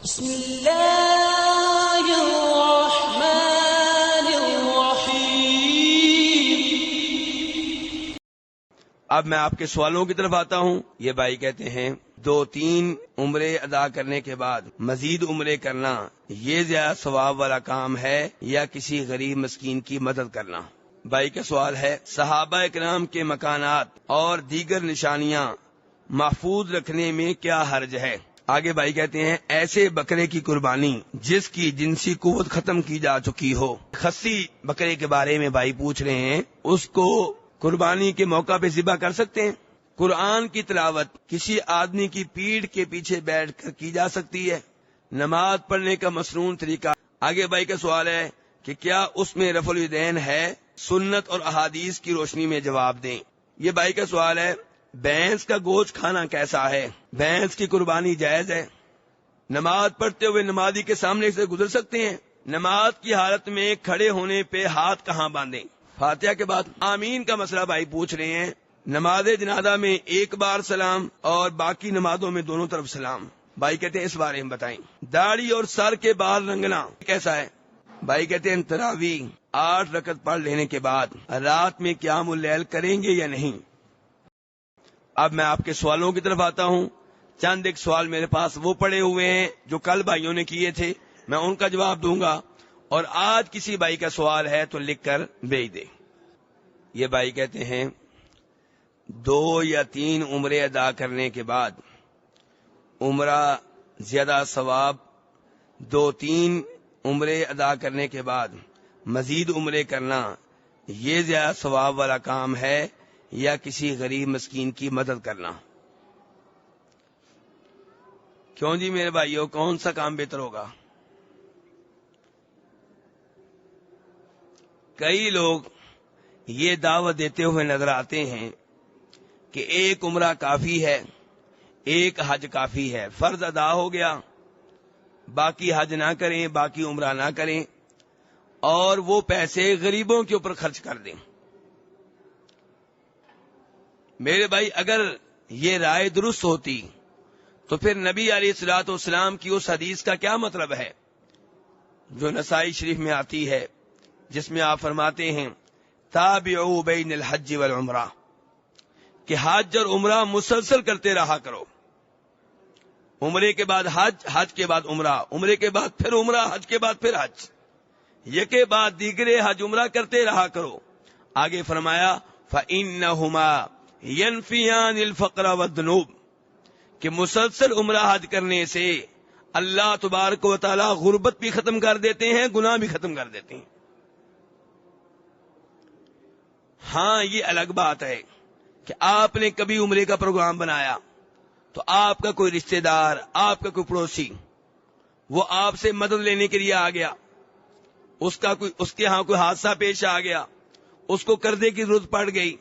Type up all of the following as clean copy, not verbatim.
بسم اللہ الرحمن الرحیم۔ اب میں آپ کے سوالوں کی طرف آتا ہوں۔ یہ بھائی کہتے ہیں 2-3 عمرے ادا کرنے کے بعد مزید عمرے کرنا یہ زیادہ ثواب والا کام ہے یا کسی غریب مسکین کی مدد کرنا؟ بھائی کا سوال ہے صحابہ اکرام کے مکانات اور دیگر نشانیاں محفوظ رکھنے میں کیا حرج ہے؟ آگے بھائی کہتے ہیں ایسے بکرے کی قربانی جس کی جنسی قوت ختم کی جا چکی ہو۔ خصی بکرے کے بارے میں بھائی پوچھ رہے ہیں، اس کو قربانی کے موقع پہ ذبح کر سکتے ہیں؟ قرآن کی تلاوت کسی آدمی کی پیٹھ کے پیچھے بیٹھ کر کی جا سکتی ہے؟ نماز پڑھنے کا مسنون طریقہ؟ آگے بھائی کا سوال ہے کہ کیا اس میں رفع الیدین ہے؟ سنت اور احادیث کی روشنی میں جواب دیں۔ یہ بھائی کا سوال ہے بھینس کا گوشت کھانا کیسا ہے؟ بھینس کی قربانی جائز ہے؟ نماز پڑھتے ہوئے نمازی کے سامنے سے گزر سکتے ہیں؟ نماز کی حالت میں کھڑے ہونے پہ ہاتھ کہاں باندھیں؟ فاتحہ کے بعد آمین کا مسئلہ بھائی پوچھ رہے ہیں۔ نماز جنازہ میں ایک بار سلام اور باقی نمازوں میں دونوں طرف سلام۔ بھائی کہتے ہیں اس بارے میں بتائیں۔ داڑھی اور سر کے بال رنگنا کیسا ہے؟ بھائی کہتے ہیں تراویح 8 رکعت پڑھ لینے کے بعد رات میں قیام اللیل کریں گے یا نہیں؟ اب میں آپ کے سوالوں کی طرف آتا ہوں۔ چند ایک سوال میرے پاس وہ پڑے ہوئے ہیں جو کل بھائیوں نے کیے تھے، میں ان کا جواب دوں گا، اور آج کسی بھائی کا سوال ہے تو لکھ کر بھیج دے۔ یہ بھائی کہتے ہیں 2 یا 3 عمرے ادا کرنے کے بعد عمرہ زیادہ ثواب، 2-3 عمرے ادا کرنے کے بعد مزید عمرے کرنا یہ زیادہ ثواب والا کام ہے یا کسی غریب مسکین کی مدد کرنا؟ کیوں جی میرے بھائیوں، کون سا کام بہتر ہوگا؟ کئی لوگ یہ دعوت دیتے ہوئے نظر آتے ہیں کہ ایک عمرہ کافی ہے، ایک حج کافی ہے، فرض ادا ہو گیا، باقی حج نہ کریں، باقی عمرہ نہ کریں، اور وہ پیسے غریبوں کے اوپر خرچ کر دیں۔ میرے بھائی اگر یہ رائے درست ہوتی تو پھر نبی علیہ الصلوۃ والسلام کی اس حدیث کا کیا مطلب ہے جو نسائی شریف میں آتی ہے، جس میں آپ فرماتے ہیں تابعوا بین الحج والعمرہ، کہ حج اور عمرہ مسلسل کرتے رہا کرو۔ عمرے کے بعد حج، حج کے بعد عمرہ، عمرے کے بعد پھر عمرہ، حج کے بعد پھر حج، یکے بعد دیگرے حج عمرہ کرتے رہا کرو۔ آگے فرمایا فإنہما ینفیان الفقر والذنوب، کہ مسلسل عمرہ حج کرنے سے اللہ تبارک و تعالی غربت بھی ختم کر دیتے ہیں، گناہ بھی ختم کر دیتے ہیں۔ ہاں یہ الگ بات ہے کہ آپ نے کبھی عمرے کا پروگرام بنایا تو آپ کا کوئی رشتہ دار، آپ کا کوئی پڑوسی وہ آپ سے مدد لینے کے لیے آ گیا، اس کے ہاں کوئی حادثہ پیش آ گیا، اس کو قرضے کی ضرورت پڑ گئی،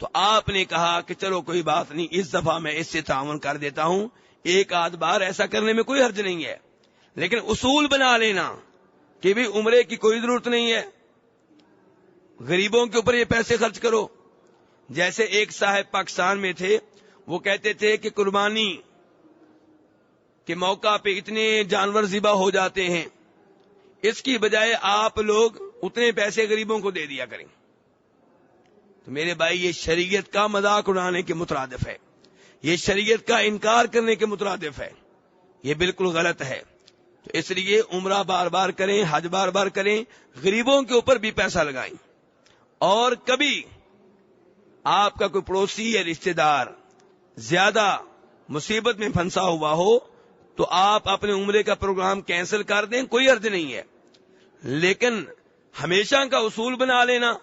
تو آپ نے کہا کہ چلو کوئی بات نہیں، اس دفعہ میں اس سے تعاون کر دیتا ہوں، ایک آدھ بار ایسا کرنے میں کوئی حرج نہیں ہے۔ لیکن اصول بنا لینا کہ بھی عمرے کی کوئی ضرورت نہیں ہے، غریبوں کے اوپر یہ پیسے خرچ کرو۔ جیسے ایک صاحب پاکستان میں تھے، وہ کہتے تھے کہ قربانی کے موقع پہ اتنے جانور ذبح ہو جاتے ہیں، اس کی بجائے آپ لوگ اتنے پیسے غریبوں کو دے دیا کریں۔ تو میرے بھائی یہ شریعت کا مذاق اڑانے کے مترادف ہے، یہ شریعت کا انکار کرنے کے مترادف ہے، یہ بالکل غلط ہے۔ تو اس لیے عمرہ بار بار کریں، حج بار بار کریں، غریبوں کے اوپر بھی پیسہ لگائیں۔ اور کبھی آپ کا کوئی پڑوسی یا رشتہ دار زیادہ مصیبت میں پھنسا ہوا ہو تو آپ اپنے عمرے کا پروگرام کینسل کر دیں، کوئی حرج نہیں ہے۔ لیکن ہمیشہ کا اصول بنا لینا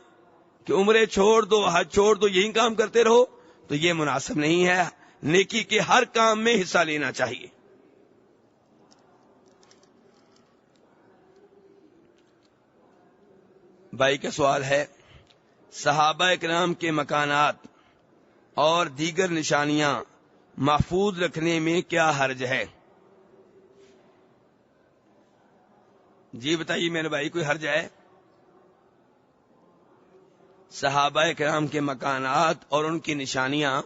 کہ عمرے چھوڑ دو، حج چھوڑ دو، یہی کام کرتے رہو، تو یہ مناسب نہیں ہے۔ نیکی کے ہر کام میں حصہ لینا چاہیے۔ بھائی کا سوال ہے صحابہ اکرام کے مکانات اور دیگر نشانیاں محفوظ رکھنے میں کیا حرج ہے؟ جی بتائیے میرے بھائی، کوئی حرج ہے؟ صحابہ اکرام کے مکانات اور ان کی نشانیاں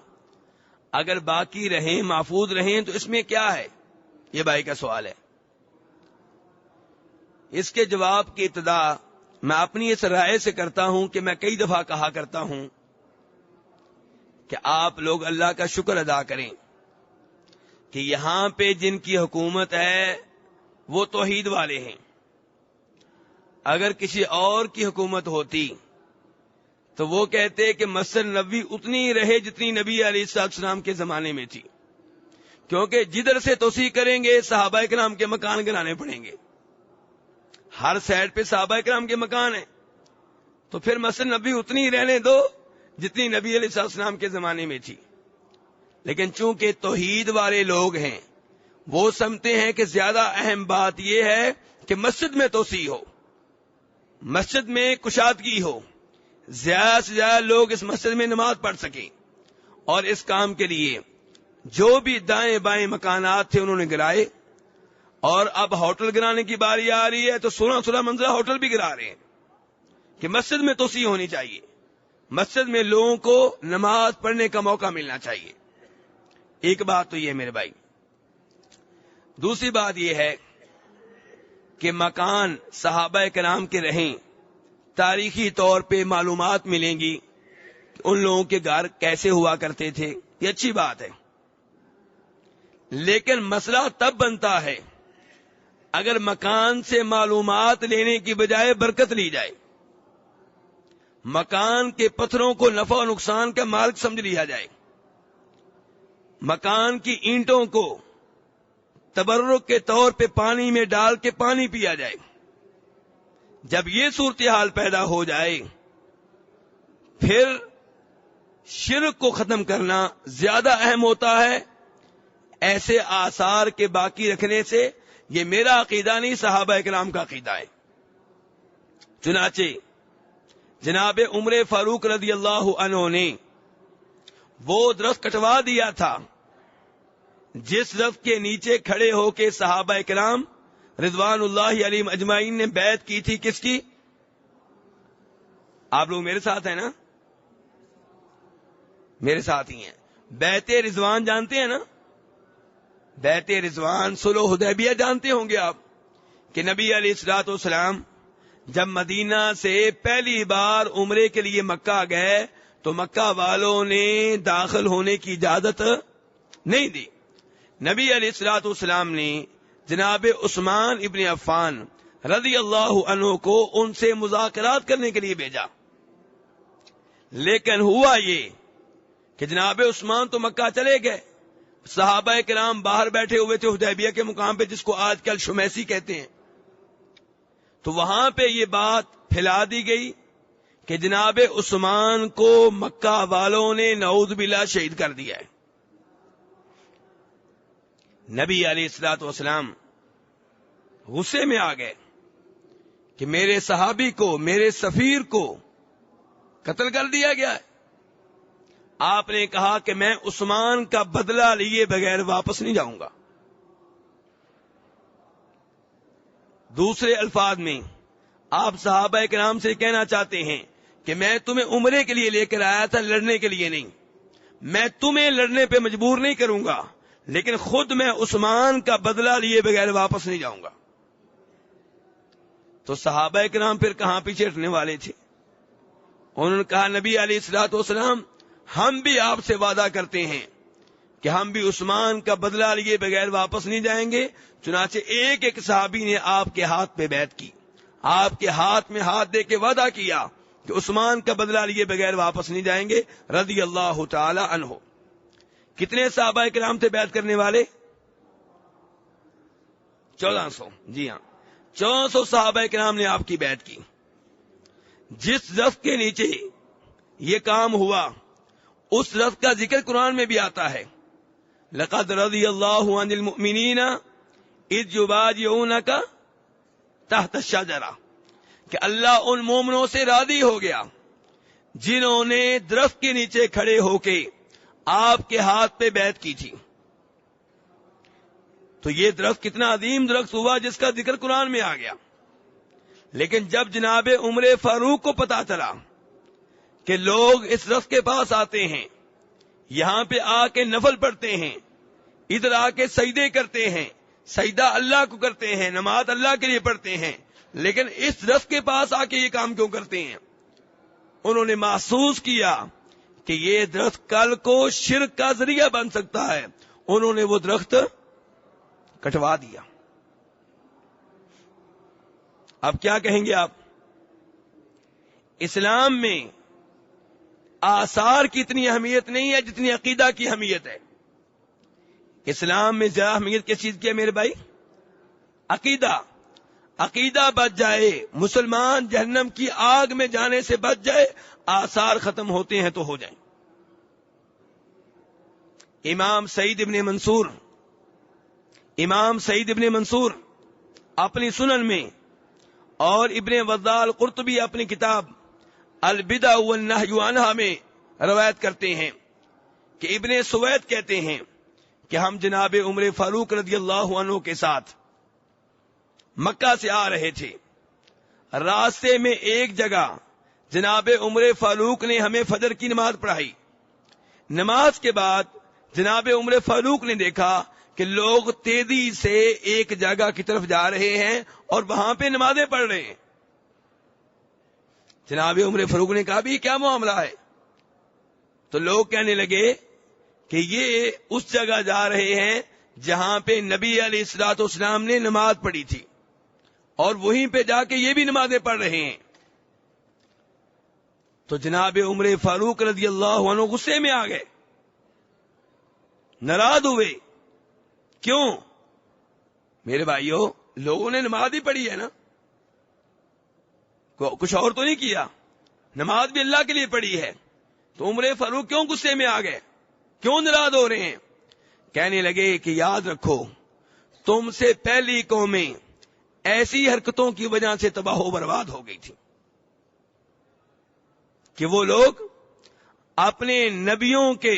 اگر باقی رہیں، محفوظ رہیں، تو اس میں کیا ہے؟ یہ بھائی کا سوال ہے. اس کے جواب کی ابتدا میں اپنی اس رائے سے کرتا ہوں کہ میں کئی دفعہ کہا کرتا ہوں کہ آپ لوگ اللہ کا شکر ادا کریں کہ یہاں پہ جن کی حکومت ہے وہ توحید والے ہیں. اگر کسی اور کی حکومت ہوتی تو وہ کہتے کہ مسجد نبوی اتنی ہی رہے جتنی نبی علیہ السلام کے زمانے میں تھی، کیونکہ جدھر سے توسیع کریں گے صحابہ کرام کے مکان گرانے پڑیں گے. ہر سائڈ پہ صحابہ کرام کے مکان ہیں، تو پھر مسجد نبوی اتنی ہی رہنے دو جتنی نبی علیہ السلام کے زمانے میں تھی. لیکن چونکہ توحید والے لوگ ہیں، وہ سمجھتے ہیں کہ زیادہ اہم بات یہ ہے کہ مسجد میں توسیع ہو، مسجد میں کشادگی ہو، زیادہ سے زیادہ لوگ اس مسجد میں نماز پڑھ سکیں. اور اس کام کے لیے جو بھی دائیں بائیں مکانات تھے انہوں نے گرائے. اور اب ہوٹل گرانے کی باری آ رہی ہے تو 16 منزلہ ہوٹل بھی گرا رہے ہیں کہ مسجد میں توسیع ہونی چاہیے، مسجد میں لوگوں کو نماز پڑھنے کا موقع ملنا چاہیے. ایک بات تو یہ میرے بھائی. دوسری بات یہ ہے کہ مکان صحابہ کرام کے رہیں، تاریخی طور پہ معلومات ملیں گی کہ ان لوگوں کے گھر کیسے ہوا کرتے تھے، یہ اچھی بات ہے. لیکن مسئلہ تب بنتا ہے اگر مکان سے معلومات لینے کی بجائے برکت لی جائے، مکان کے پتھروں کو نفع و نقصان کا مالک سمجھ لیا جائے، مکان کی اینٹوں کو تبرک کے طور پہ پانی میں ڈال کے پانی پیا جائے. جب یہ صورتحال پیدا ہو جائے پھر شرک کو ختم کرنا زیادہ اہم ہوتا ہے ایسے آثار کے باقی رکھنے سے. یہ میرا عقیدہ نہیں، صحابہ کرام کا عقیدہ ہے. چنانچہ جناب عمر فاروق رضی اللہ عنہ نے وہ درخت کٹوا دیا تھا جس درخت کے نیچے کھڑے ہو کے صحابہ کرام رضوان اللہ علیہم اجمعین نے بیعت کی تھی. کس کی؟ آپ لوگ میرے ساتھ ہیں نا؟ میرے ساتھ ہی ہیں. بیعت رضوان جانتے ہیں نا؟ بیعت رضوان صلح حدیبیہ جانتے ہوں گے آپ، کہ نبی علیہ الصلوۃ والسلام جب مدینہ سے پہلی بار عمرے کے لیے مکہ گئے تو مکہ والوں نے داخل ہونے کی اجازت نہیں دی. نبی علیہ الصلوۃ والسلام نے جناب عثمان ابن عفان رضی اللہ عنہ کو ان سے مذاکرات کرنے کے لیے بھیجا. لیکن ہوا یہ کہ جناب عثمان تو مکہ چلے گئے، صحابہ کرام باہر بیٹھے ہوئے تھے حدیبیہ کے مقام پہ جس کو آج کل شمیسی کہتے ہیں. تو وہاں پہ یہ بات پھیلا دی گئی کہ جناب عثمان کو مکہ والوں نے نعوذ باللہ شہید کر دیا ہے. نبی علیہ الصلوۃ والسلام غصے میں آ گئے کہ میرے صحابی کو، میرے سفیر کو قتل کر دیا گیا ہے. آپ نے کہا کہ میں عثمان کا بدلہ لیے بغیر واپس نہیں جاؤں گا. دوسرے الفاظ میں آپ صحابہ کرام سے کہنا چاہتے ہیں کہ میں تمہیں عمرے کے لیے لے کر آیا تھا، لڑنے کے لیے نہیں. میں تمہیں لڑنے پہ مجبور نہیں کروں گا، لیکن خود میں عثمان کا بدلہ لیے بغیر واپس نہیں جاؤں گا. تو صحابہ کرام پھر کہاں پیچھے ہٹنے والے تھے؟ انہوں نے کہا نبی علیہ الصلوۃ والسلام ہم بھی آپ سے وعدہ کرتے ہیں کہ ہم بھی عثمان کا بدلہ لیے بغیر واپس نہیں جائیں گے. چنانچہ ایک ایک صحابی نے آپ کے ہاتھ پہ بیعت کی، آپ کے ہاتھ میں ہاتھ دے کے وعدہ کیا کہ عثمان کا بدلہ لیے بغیر واپس نہیں جائیں گے رضی اللہ تعالی عنہ. کتنے صحابہ کرام تھے بیعت کرنے والے؟ 1400. جی ہاں، 1400 صحابہ کرام نے آپ کی بیعت کی. جس درخت کے نیچے یہ کام ہوا اس درخت کا ذکر قرآن میں بھی آتا ہے. لقد رضی اللہ عن المؤمنین اذ یبایعونک تحت الشجرہ، کہ اللہ ان مومنوں سے راضی ہو گیا جنہوں نے درخت کے نیچے کھڑے ہو کے آپ کے ہاتھ پہ بیعت کی تھی. تو یہ درخت کتنا عظیم درخت ہوا جس کا ذکر قرآن میں آ گیا. لیکن جب جناب عمر فاروق کو پتا چلا کہ لوگ اس درخت کے پاس آتے ہیں، یہاں پہ آ کے نفل پڑھتے ہیں، ادھر آ کے سجدے کرتے ہیں، سجدہ اللہ کو کرتے ہیں، نماز اللہ کے لیے پڑھتے ہیں، لیکن اس درخت کے پاس آ کے یہ کام کیوں کرتے ہیں؟ انہوں نے محسوس کیا کہ یہ درخت کل کو شرک کا ذریعہ بن سکتا ہے، انہوں نے وہ درخت کٹوا دیا۔ اب کیا کہیں گے آپ؟ اسلام میں آثار کی اتنی اہمیت نہیں ہے جتنی عقیدہ کی اہمیت ہے۔ اسلام میں زیادہ اہمیت کس چیز کی ہے میرے بھائی؟ عقیدہ۔ عقیدہ بچ جائے، مسلمان جہنم کی آگ میں جانے سے بچ جائے، آثار ختم ہوتے ہیں تو ہو جائیں۔ امام سعید ابن منصور اپنی سنن میں اور ابن وضال قرطبی اپنی کتاب البدع والنہی عنہا میں روایت کرتے ہیں کہ ابن سوید کہتے ہیں کہ ہم جناب عمر فاروق رضی اللہ عنہ کے ساتھ مکہ سے آ رہے تھے، راستے میں ایک جگہ جناب عمر فاروق نے ہمیں فجر کی نماز پڑھائی۔ نماز کے بعد جناب عمر فاروق نے دیکھا کہ لوگ تیزی سے ایک جگہ کی طرف جا رہے ہیں اور وہاں پہ نمازیں پڑھ رہے ہیں۔ جناب عمر فاروق نے کہا بھی کیا معاملہ ہے؟ تو لوگ کہنے لگے کہ یہ اس جگہ جا رہے ہیں جہاں پہ نبی علیہ الصلوۃ والسلام نے نماز پڑھی تھی، اور وہیں پہ جا کے یہ بھی نمازیں پڑھ رہے ہیں۔ تو جناب عمر فاروق رضی اللہ عنہ غصے میں آ گئے، ناراض ہوئے۔ کیوں؟ میرے بھائیوں، لوگوں نے نماز ہی پڑھی ہے نا، کچھ اور تو نہیں کیا، نماز بھی اللہ کے لیے پڑھی ہے، تو عمر فاروق کیوں غصے میں آ گئے، کیوں ناراض ہو رہے ہیں؟ کہنے لگے کہ یاد رکھو تم سے پہلی قومیں ایسی حرکتوں کی وجہ سے تباہ و برباد ہو گئی تھی کہ وہ لوگ اپنے نبیوں کے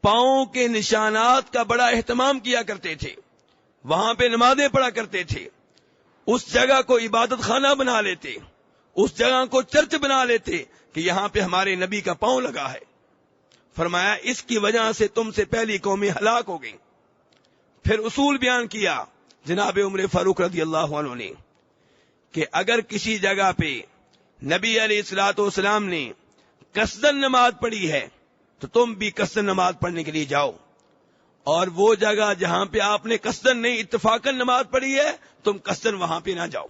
پاؤں کے نشانات کا بڑا اہتمام کیا کرتے تھے، وہاں پہ نمازیں پڑھا کرتے تھے، اس جگہ کو عبادت خانہ بنا لیتے، اس جگہ کو چرچ بنا لیتے کہ یہاں پہ ہمارے نبی کا پاؤں لگا ہے۔ فرمایا اس کی وجہ سے تم سے پہلی قومیں ہلاک ہو گئیں۔ پھر اصول بیان کیا جناب عمر فاروق رضی اللہ عنہ نے کہ اگر کسی جگہ پہ نبی علیہ الصلوۃ والسلام نے قصدن نماز پڑھی ہے تو تم بھی قصدن نماز پڑھنے کے لیے جاؤ، اور وہ جگہ جہاں پہ آپ نے قصدن نہیں اتفاقاً نماز پڑھی ہے تم قصدن وہاں پہ نہ جاؤ۔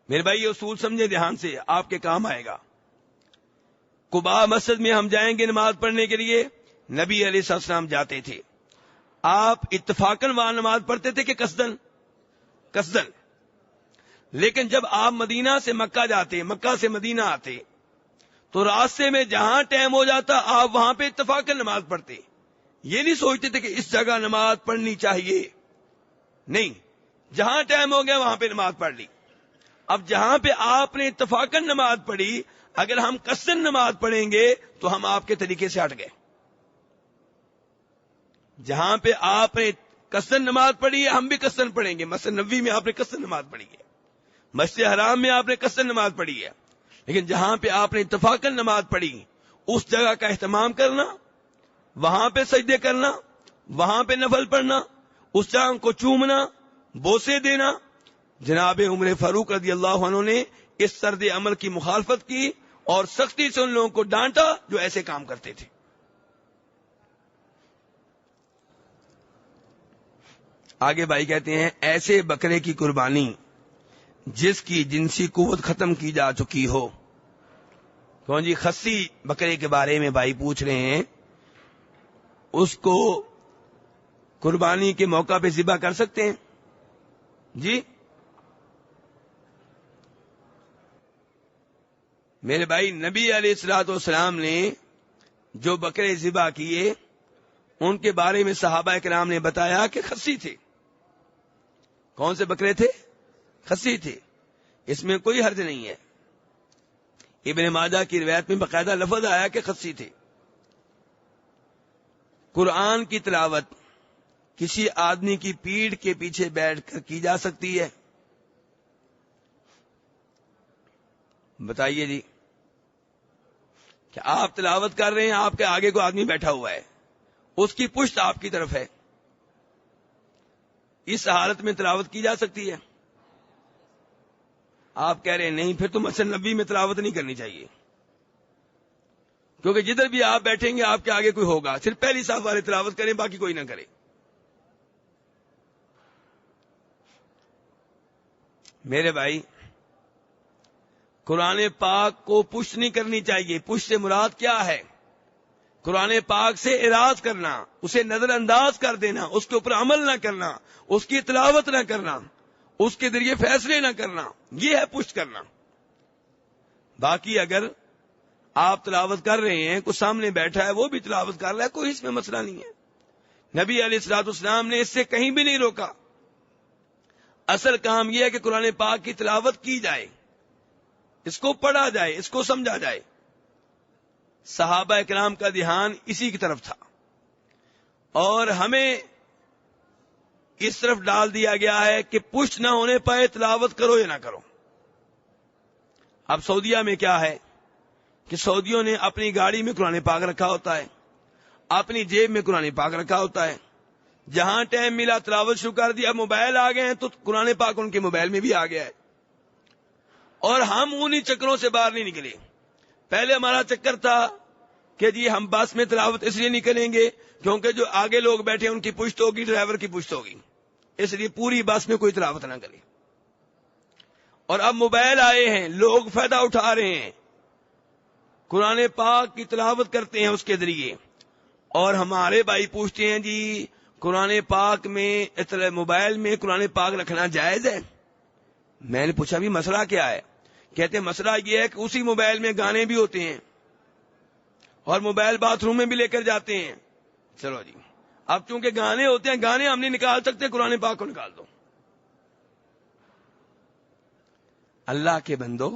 میرے بھائی یہ اصول سمجھے دھیان سے، آپ کے کام آئے گا۔ قباء مسجد میں ہم جائیں گے نماز پڑھنے کے لیے، نبی علیہ السلام جاتے تھے، آپ اتفاقاً وہاں نماز پڑھتے تھے کہ قصدن؟ لیکن جب آپ مدینہ سے مکہ جاتے، مکہ سے مدینہ آتے، تو راستے میں جہاں ٹائم ہو جاتا آپ وہاں پہ اتفاقاً نماز پڑھتے، یہ نہیں سوچتے تھے کہ اس جگہ نماز پڑھنی چاہیے، نہیں، جہاں ٹائم ہو گیا وہاں پہ نماز پڑھ لی۔ اب جہاں پہ آپ نے اتفاقاً نماز پڑھی، اگر ہم قصدن نماز پڑھیں گے تو ہم آپ کے طریقے سے ہٹ گئے۔ جہاں پہ آپ نے قصدن نماز پڑھی ہے ہم بھی قصدن پڑھیں گے۔ مسجد نبوی میں آپ نے قصدن نماز پڑھی ہے، مسجد حرام میں آپ نے قصدن نماز پڑھی ہے، لیکن جہاں پہ آپ نے اتفاقاً نماز پڑھی اس جگہ کا اہتمام کرنا، وہاں پہ سجدے کرنا، وہاں پہ نفل پڑھنا، اس جگہ کو چومنا، بوسے دینا، جناب عمر فاروق رضی اللہ عنہ نے اس طرز عمل کی مخالفت کی اور سختی سے ان لوگوں کو ڈانٹا جو ایسے کام کرتے تھے۔ آگے بھائی کہتے ہیں ایسے بکرے کی قربانی جس کی جنسی قوت ختم کی جا چکی ہو۔ کون جی؟ خصی بکرے کے بارے میں بھائی پوچھ رہے ہیں، اس کو قربانی کے موقع پہ ذبح کر سکتے ہیں؟ جی میرے بھائی، نبی علیہ الصلوۃ والسلام نے جو بکرے ذبح کیے ان کے بارے میں صحابہ کرام نے بتایا کہ خصی تھے۔ کون سے بکرے تھے؟ خصی تھے، اس میں کوئی حرج نہیں ہے۔ ابن ماجہ کی روایت میں باقاعدہ لفظ آیا کہ خصی تھے۔ قرآن کی تلاوت کسی آدمی کی پیٹھ کے پیچھے بیٹھ کر کی جا سکتی ہے؟ بتائیے جی، کہ آپ تلاوت کر رہے ہیں، آپ کے آگے کوئی آدمی بیٹھا ہوا ہے، اس کی پشت آپ کی طرف ہے، اس حالت میں تلاوت کی جا سکتی ہے؟ آپ کہہ رہے ہیں نہیں، پھر تو مسجد نبی میں تلاوت نہیں کرنی چاہیے، کیونکہ جدھر بھی آپ بیٹھیں گے آپ کے آگے کوئی ہوگا، صرف پہلی صف والے تلاوت کریں، باقی کوئی نہ کرے۔ میرے بھائی، قرآن پاک کو پشت نہیں کرنی چاہیے۔ پشت سے مراد کیا ہے؟ قرآن پاک سے اعراض کرنا، اسے نظر انداز کر دینا، اس کے اوپر عمل نہ کرنا، اس کی تلاوت نہ کرنا، اس کے ذریعے فیصلے نہ کرنا، یہ ہے پشت کرنا۔ باقی اگر آپ تلاوت کر رہے ہیں، کوئی سامنے بیٹھا ہے وہ بھی تلاوت کر رہا ہے، کوئی اس میں مسئلہ نہیں ہے۔ نبی علیہ الصلوۃ والسلام نے اس سے کہیں بھی نہیں روکا۔ اصل کام یہ ہے کہ قرآن پاک کی تلاوت کی جائے، اس کو پڑھا جائے، اس کو سمجھا جائے۔ صحابہ کرام کا دھیان اسی کی طرف تھا، اور ہمیں اس طرف ڈال دیا گیا ہے کہ پشت نہ ہونے پائے تلاوت کرو یا نہ کرو۔ اب سعودیہ میں کیا ہے کہ سعودیوں نے اپنی گاڑی میں قرآن پاک رکھا ہوتا ہے، اپنی جیب میں قرآن پاک رکھا ہوتا ہے، جہاں ٹائم ملا تلاوت شروع کر دی۔ اب موبائل آ گئے ہیں تو قرآن پاک ان کے موبائل میں بھی آ گیا ہے، اور ہم انہی چکروں سے باہر نہیں نکلے۔ پہلے ہمارا چکر تھا کہ جی ہم بس میں تلاوت اس لیے نہیں کریں گے کیونکہ جو آگے لوگ بیٹھے ان کی پشت ہوگی، ڈرائیور کی پشت ہوگی، اس لیے پوری بس میں کوئی تلاوت نہ کرے۔ اور اب موبائل آئے ہیں، لوگ فائدہ اٹھا رہے ہیں، قرآن پاک کی تلاوت کرتے ہیں اس کے ذریعے۔ اور ہمارے بھائی پوچھتے ہیں جی قرآن پاک میں موبائل میں قرآن پاک رکھنا جائز ہے؟ میں نے پوچھا بھی مسئلہ کیا ہے؟ کہتے ہیں مسئلہ یہ ہے کہ اسی موبائل میں گانے بھی ہوتے ہیں، اور موبائل باتھ روم میں بھی لے کر جاتے ہیں۔ چلو جی، اب چونکہ گانے ہوتے ہیں، گانے ہم نہیں نکال سکتے، قرآن پاک کو نکال دو۔ اللہ کے بندو،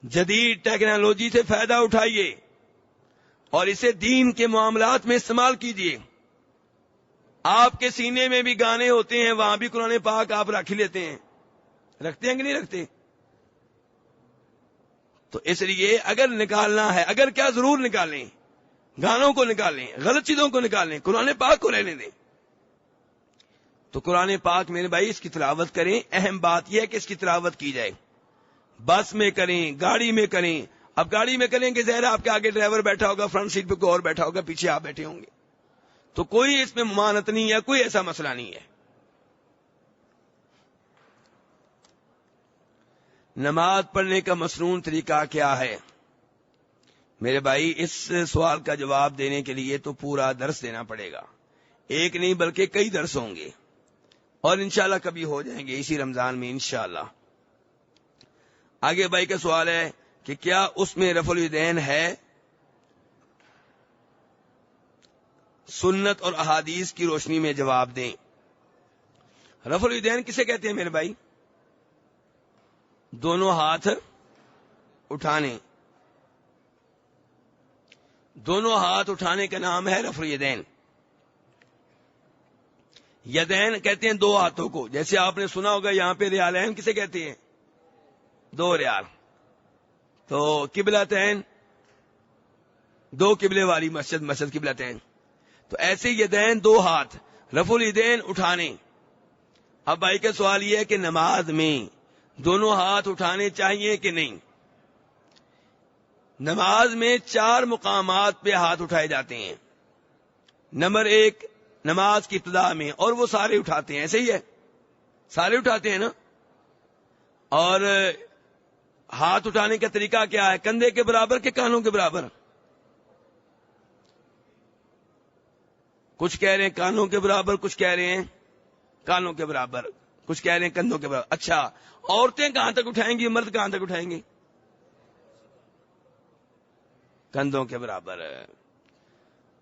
جدید ٹیکنالوجی سے فائدہ اٹھائیے اور اسے دین کے معاملات میں استعمال کیجیے۔ آپ کے سینے میں بھی گانے ہوتے ہیں، وہاں بھی قرآن پاک آپ رکھ لیتے ہیں، رکھتے ہیں کہ نہیں رکھتے؟ تو اس لیے اگر نکالنا ہے، اگر کیا ضرور نکالیں، گانوں کو نکالیں، غلط چیزوں کو نکالیں، قرآن پاک کو رہنے دیں۔ تو قرآن پاک میرے بھائی اس کی تلاوت کریں۔ اہم بات یہ ہے کہ اس کی تلاوت کی جائے، بس میں کریں، گاڑی میں کریں۔ اب گاڑی میں کریں کہ ظاہر آپ کے آگے ڈرائیور بیٹھا ہوگا، فرنٹ سیٹ پہ کوئی اور بیٹھا ہوگا، پیچھے آپ بیٹھے ہوں گے، تو کوئی اس میں ممانعت نہیں ہے، کوئی ایسا مسئلہ نہیں ہے۔ نماز پڑھنے کا مسنون طریقہ کیا ہے؟ میرے بھائی اس سوال کا جواب دینے کے لیے تو پورا درس دینا پڑے گا، ایک نہیں بلکہ کئی درس ہوں گے، اور انشاءاللہ کبھی ہو جائیں گے اسی رمضان میں انشاءاللہ۔ آگے بھائی کا سوال ہے کہ کیا اس میں رفع الیدین ہے؟ سنت اور احادیث کی روشنی میں جواب دیں۔ رفع الیدین کسے کہتے ہیں میرے بھائی؟ دونوں ہاتھ اٹھانے، دونوں ہاتھ اٹھانے کا نام ہے رفع الیدین۔ یدین کہتے ہیں دو ہاتھوں کو، جیسے آپ نے سنا ہوگا یہاں پہ ریالین کسے کہتے ہیں؟ دو ریال۔ تو قبلتین، دو قبلے والی مسجد، مسجد قبلتین۔ تو ایسے یدین دو ہاتھ، رفع الیدین اٹھانے۔ اب بھائی کا سوال یہ ہے کہ نماز میں دونوں ہاتھ اٹھانے چاہیے کہ نہیں؟ نماز میں 4 مقامات پہ ہاتھ اٹھائے جاتے ہیں۔ نمبر 1 نماز کی ابتدا میں، اور وہ سارے اٹھاتے ہیں، ایسے ہی ہے، سارے اٹھاتے ہیں نا۔ اور ہاتھ اٹھانے کا طریقہ کیا ہے؟ کندھے کے برابر کہ کانوں کے برابر؟ کچھ کہہ رہے ہیں کانوں کے برابر، کچھ کہہ رہے ہیں کانوں کے برابر، کچھ کہہ رہے ہیں کندھوں کے برابر۔ اچھا، عورتیں کہاں تک اٹھائیں گی، مرد کہاں تک اٹھائیں گے؟ کندھوں کے برابر۔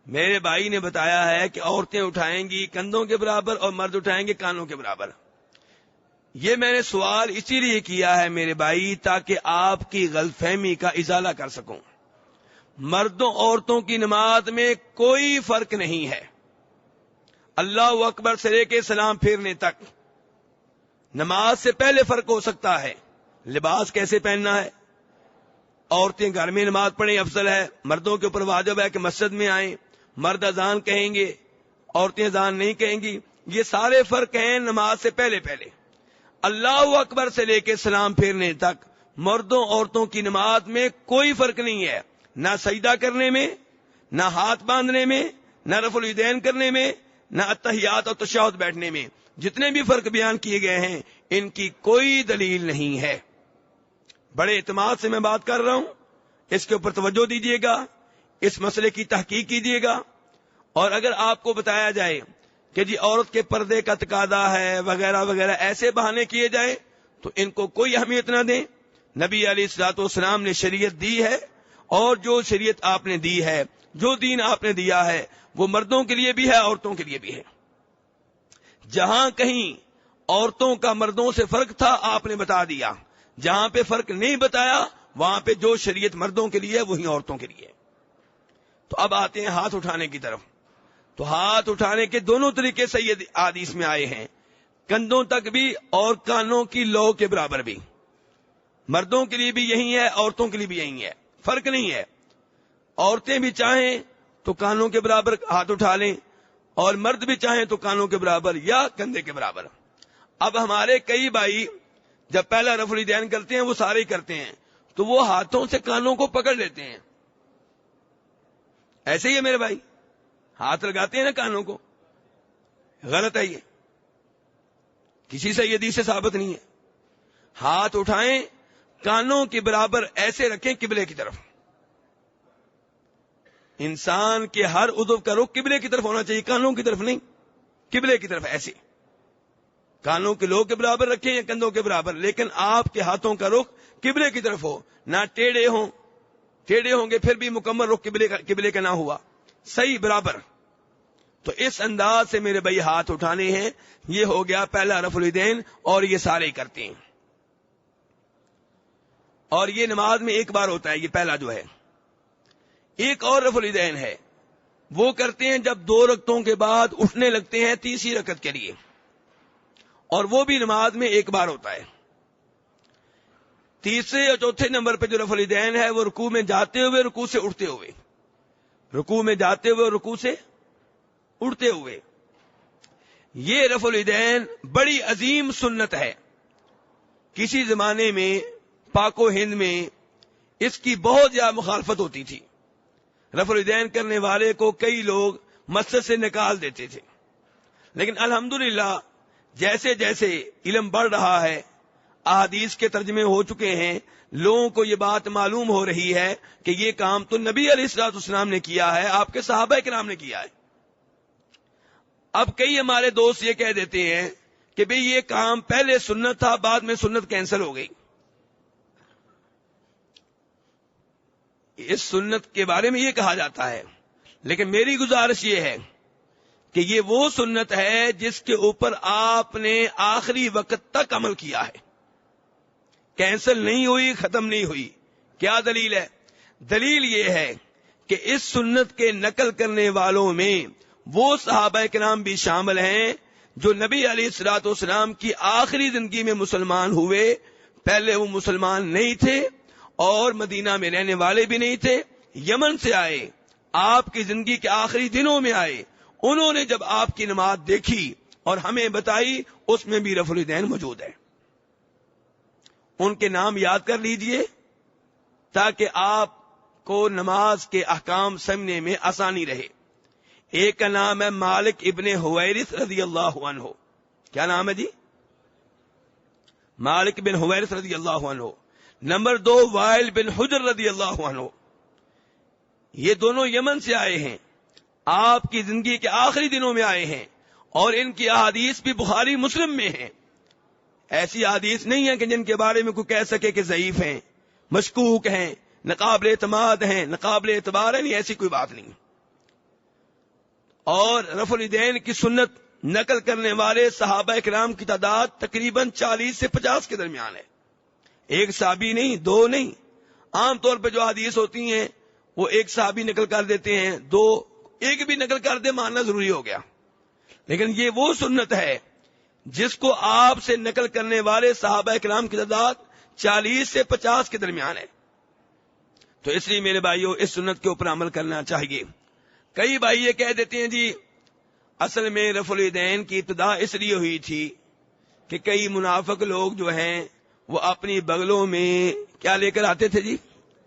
میرے بھائی نے بتایا ہے کہ عورتیں اٹھائیں گی کندھوں کے برابر اور مرد اٹھائیں گے کانوں کے برابر۔ یہ میں نے سوال اسی لیے کیا ہے میرے بھائی تاکہ آپ کی غلط فہمی کا ازالہ کر سکوں۔ مردوں عورتوں کی نماز میں کوئی فرق نہیں ہے، اللہ اکبر سے لے کے سلام پھیرنے تک۔ نماز سے پہلے فرق ہو سکتا ہے، لباس کیسے پہننا ہے۔ عورتیں گھر میں نماز پڑھیں افضل ہے، مردوں کے اوپر واجب ہے کہ مسجد میں آئیں۔ مرد اذان کہیں گے، عورتیں اذان نہیں کہیں گی۔ یہ سارے فرق ہیں نماز سے پہلے پہلے. اللہ اکبر سے لے کے سلام پھیرنے تک مردوں عورتوں کی نماز میں کوئی فرق نہیں ہے، نہ سجدہ کرنے میں، نہ ہاتھ باندھنے میں، نہ رفع الیدین کرنے میں، نہ اتحیات اور تشہد بیٹھنے میں. جتنے بھی فرق بیان کیے گئے ہیں ان کی کوئی دلیل نہیں ہے. بڑے اعتماد سے میں بات کر رہا ہوں، اس کے اوپر توجہ دیجیے گا، اس مسئلے کی تحقیق کیجیے گا. اور اگر آپ کو بتایا جائے کہ جی عورت کے پردے کا تقاضا ہے وغیرہ وغیرہ ایسے بہانے کیے جائیں تو ان کو کوئی اہمیت نہ دیں. نبی علیہ الصلوۃ والسلام نے شریعت دی ہے، اور جو شریعت آپ نے دی ہے، جو دین آپ نے دیا ہے، وہ مردوں کے لیے بھی ہے عورتوں کے لیے بھی ہے. جہاں کہیں عورتوں کا مردوں سے فرق تھا آپ نے بتا دیا، جہاں پہ فرق نہیں بتایا وہاں پہ جو شریعت مردوں کے لیے وہی عورتوں کے لیے. تو اب آتے ہیں ہاتھ اٹھانے کی طرف. تو ہاتھ اٹھانے کے دونوں طریقے صحیح حدیث میں آئے ہیں، کندھوں تک بھی اور کانوں کی لو کے برابر بھی. مردوں کے لیے بھی یہی ہے، عورتوں کے لیے بھی یہی ہے، فرق نہیں ہے. عورتیں بھی چاہیں تو کانوں کے برابر ہاتھ اٹھا لیں، اور مرد بھی چاہیں تو کانوں کے برابر یا کندھے کے برابر. اب ہمارے کئی بھائی جب پہلا رفع الیدین کرتے ہیں وہ سارے ہی کرتے ہیں تو وہ ہاتھوں سے کانوں کو پکڑ لیتے ہیں. ایسے ہی ہے میرے بھائی، ہاتھ لگاتے ہیں نا کانوں کو، غلط ہے یہ، کسی سے یہ حدیث سے ثابت نہیں ہے. ہاتھ اٹھائیں کانوں کے برابر ایسے رکھیں قبلے کی طرف. انسان کے ہر عضو کا رخ قبلے کی طرف ہونا چاہیے، کانوں کی طرف نہیں، قبلے کی طرف. ایسے کانوں کے لو کے برابر رکھیں یا کندھوں کے برابر، لیکن آپ کے ہاتھوں کا رخ قبلے کی طرف ہو، نہ ٹیڑھے ہوں. ٹیڑھے ہوں گے پھر بھی مکمل رخ قبلے کا نہ ہوا، صحیح برابر. تو اس انداز سے میرے بھائی ہاتھ اٹھانے ہیں. یہ ہو گیا پہلا رفع الیدین، اور یہ سارے ہی کرتے ہیں. اور یہ نماز میں ایک بار ہوتا ہے، یہ پہلا جو ہے. ایک اور رفع الیدین ہے، وہ کرتے ہیں جب 2 رکعتوں کے بعد اٹھنے لگتے ہیں تیسری رکعت کے لیے، اور وہ بھی نماز میں ایک بار ہوتا ہے. تیسرے اور چوتھے نمبر پہ جو رفع الیدین ہے وہ رکوع میں جاتے ہوئے، رکوع سے اٹھتے ہوئے، رکوع میں جاتے ہوئے اور رکوع سے اٹھتے ہوئے. یہ رفع الیدین بڑی عظیم سنت ہے. کسی زمانے میں پاک و ہند میں اس کی بہت زیادہ مخالفت ہوتی تھی. رفع الیدین کرنے والے کو کئی لوگ مسجد سے نکال دیتے تھے. لیکن الحمدللہ جیسے جیسے علم بڑھ رہا ہے، احادیث کے ترجمے ہو چکے ہیں، لوگوں کو یہ بات معلوم ہو رہی ہے کہ یہ کام تو نبی علیہ الصلوۃ والسلام نے کیا ہے، آپ کے صحابہ کرام نے کیا ہے. اب کئی ہمارے دوست یہ کہہ دیتے ہیں کہ بھئی یہ کام پہلے سنت تھا، بعد میں سنت کینسل ہو گئی. اس سنت کے بارے میں یہ کہا جاتا ہے، لیکن میری گزارش یہ ہے کہ یہ وہ سنت ہے جس کے اوپر آپ نے آخری وقت تک عمل کیا ہے، کینسل نہیں ہوئی، ختم نہیں ہوئی. کیا دلیل ہے؟ دلیل یہ ہے کہ اس سنت کے نقل کرنے والوں میں وہ صحابہ کرام بھی شامل ہیں جو نبی علیہ الصلوۃ والسلام کی آخری زندگی میں مسلمان ہوئے. پہلے وہ مسلمان نہیں تھے اور مدینہ میں رہنے والے بھی نہیں تھے، یمن سے آئے، آپ کی زندگی کے آخری دنوں میں آئے. انہوں نے جب آپ کی نماز دیکھی اور ہمیں بتائی، اس میں بھی رفع الیدین موجود ہے. ان کے نام یاد کر لیجئے تاکہ آپ کو نماز کے احکام سمجھنے میں آسانی رہے. ایک کا نام ہے مالک ابن حویرث رضی اللہ عنہ. کیا نام ہے جی؟ مالک بن حویرث رضی اللہ عنہ. نمبر 2 وائل بن حجر رضی اللہ عنہ. یہ دونوں یمن سے آئے ہیں، آپ کی زندگی کے آخری دنوں میں آئے ہیں، اور ان کی احادیث بھی بخاری مسلم میں ہیں. ایسی احادیث نہیں ہے کہ جن کے بارے میں کوئی کہہ سکے کہ ضعیف ہیں، مشکوک ہیں، ناقابل اعتماد ہیں، ناقابل اعتبار ہیں. نہیں، ایسی کوئی بات نہیں. اور رفع الیدین کی سنت نقل کرنے والے صحابہ کرام کی تعداد تقریباً 40 سے 50 کے درمیان ہے. ایک صحابی نہیں، 2 نہیں. عام طور پہ جو حدیث ہوتی ہیں وہ ایک صحابی نقل کر دیتے ہیں، 2 ایک بھی نقل کر دے ماننا ضروری ہو گیا. لیکن یہ وہ سنت ہے جس کو آپ سے نقل کرنے والے صحابہ کرام کی تعداد 40 سے 50 کے درمیان ہے. تو اس لیے میرے بھائیوں اس سنت کے اوپر عمل کرنا چاہیے. کئی بھائی یہ کہہ دیتے ہیں جی اصل میں رفع الیدین کی ابتدا اس لیے ہوئی تھی کہ کئی منافق لوگ جو ہیں وہ اپنی بغلوں میں کیا لے کر آتے تھے جی؟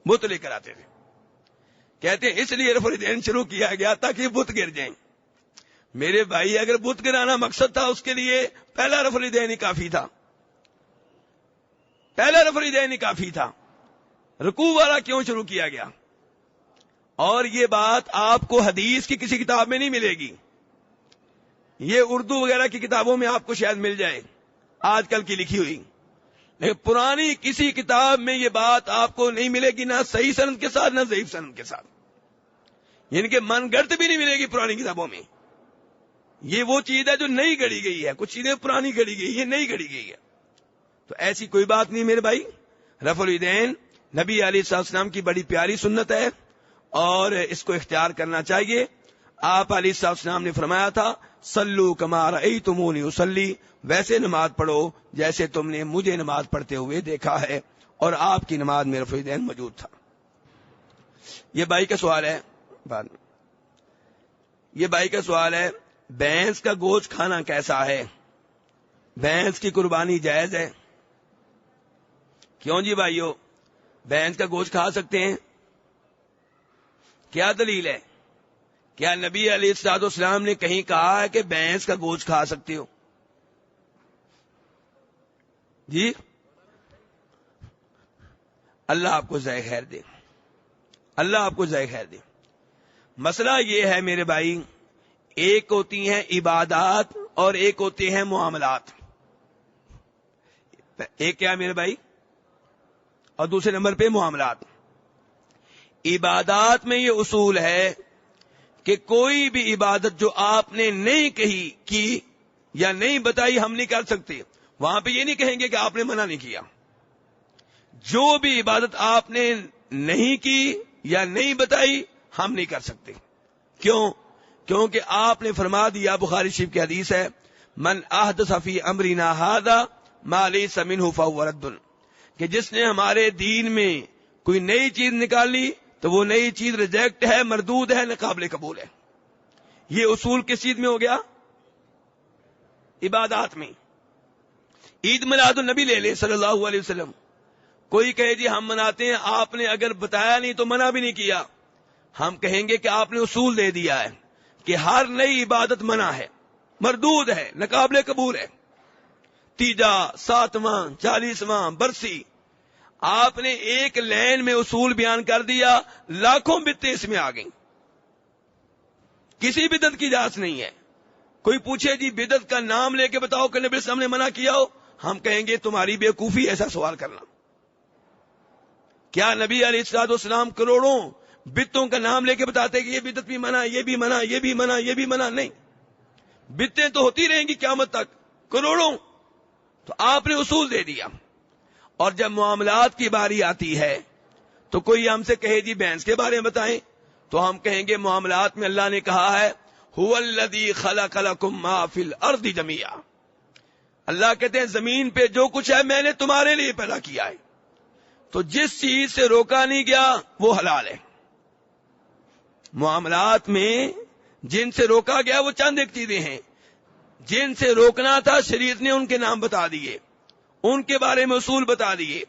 بت لے کر آتے تھے. کہتے ہیں اس لیے رفع الیدین شروع کیا گیا تاکہ بت گر جائیں. میرے بھائی اگر بت گرانا مقصد تھا اس کے لیے پہلا رفع الیدین ہی کافی تھا. پہلا رفع الیدین ہی کافی تھا. رکوع والا کیوں شروع کیا گیا؟ اور یہ بات آپ کو حدیث کی کسی کتاب میں نہیں ملے گی. یہ اردو وغیرہ کی کتابوں میں آپ کو شاید مل جائے آج کل کی لکھی ہوئی، لیکن پرانی کسی کتاب میں یہ بات آپ کو نہیں ملے گی، نہ صحیح سند کے ساتھ نہ ضعیف سند کے ساتھ. یعنی کہ من گڑت بھی نہیں ملے گی پرانی کتابوں میں. یہ وہ چیز ہے جو نئی گڑی گئی ہے. کچھ چیزیں پرانی گڑی گئی، یہ نئی گڑی گئی ہے. تو ایسی کوئی بات نہیں میرے بھائی. رفع الیدین نبی علیہ السلام کی بڑی پیاری سنت ہے اور اس کو اختیار کرنا چاہیے. آپ علیہ السلام نے فرمایا تھا صلو کما رأیتمونی اصلی، ویسے نماز پڑھو جیسے تم نے مجھے نماز پڑھتے ہوئے دیکھا ہے. اور آپ کی نماز میں رفع الیدین موجود تھا. یہ بھائی کا سوال ہے بعد میں. یہ بھائی کا سوال ہے بھینس کا گوشت کھانا کیسا ہے؟ بھینس کی قربانی جائز ہے؟ کیوں جی بھائیو، بھینس کا گوشت کھا سکتے ہیں؟ کیا دلیل ہے؟ کیا نبی علیہ السلام نے کہیں کہا ہے کہ بھینس کا گوشت کھا سکتے ہو؟ جی اللہ آپ کو ذائقہ خیر دے. اللہ آپ کو ذائقہ خیر دے. مسئلہ یہ ہے میرے بھائی، ایک ہوتی ہیں عبادات اور ایک ہوتے ہیں معاملات. ایک کیا میرے بھائی؟ اور دوسرے نمبر پہ معاملات. عبادات میں یہ اصول ہے کہ کوئی بھی عبادت جو آپ نے نہیں کہی کی یا نہیں بتائی ہم نہیں کر سکتے. وہاں پہ یہ نہیں کہیں گے کہ آپ نے منع نہیں کیا. جو بھی عبادت آپ نے نہیں کی یا نہیں بتائی ہم نہیں کر سکتے. کیوں؟ کیونکہ آپ نے فرما دیا، بخاری شریف کی حدیث ہے، من احدث فی امرنا ھذا ما لیس منہ فہو رد، کہ جس نے ہمارے دین میں کوئی نئی چیز نکالی تو وہ نئی چیز ریجیکٹ ہے، مردود ہے، ناقابل قبول ہے. یہ اصول کس چیز میں ہو گیا؟ عبادات میں. عید میلاد النبی لے لے صلی اللہ علیہ وسلم. کوئی کہے جی ہم مناتے ہیں، آپ نے اگر بتایا نہیں تو منع بھی نہیں کیا، ہم کہیں گے کہ آپ نے اصول دے دیا ہے کہ ہر نئی عبادت منع ہے، مردود ہے، ناقابل قبول ہے. تیجا، ساتواں، 40واں برسی، آپ نے ایک لین میں اصول بیان کر دیا، لاکھوں بدعتیں اس میں آ گئیں. کسی بدعت کی اجازت نہیں ہے. کوئی پوچھے جی بدعت کا نام لے کے بتاؤ کہ نبی صلی اللہ علیہ وسلم نے منع کیا ہو، ہم کہیں گے تمہاری بیوقوفی ایسا سوال کرنا. کیا نبی علیہ السلام کروڑوں بدعتوں کا نام لے کے بتاتے کہ یہ بدعت بھی منع، یہ بھی منع، یہ بھی منع، یہ بھی منع؟ نہیں. بدعتیں تو ہوتی رہیں گی قیامت تک، کروڑوں. تو آپ نے اصول دے دیا. اور جب معاملات کی باری آتی ہے تو کوئی ہم سے کہے جی بھینس کے بارے میں بتائیں، تو ہم کہیں گے معاملات میں اللہ نے کہا ہے هو الذی خلق لکم ما فی الارض جمیعا. اللہ کہتے ہیں زمین پہ جو کچھ ہے میں نے تمہارے لیے پیدا کیا ہے. تو جس چیز سے روکا نہیں گیا وہ حلال ہے. معاملات میں جن سے روکا گیا وہ چند ایک چیزیں ہیں. جن سے روکنا تھا شریعت نے ان کے نام بتا دیے، ان کے بارے میں اصول بتا دیے.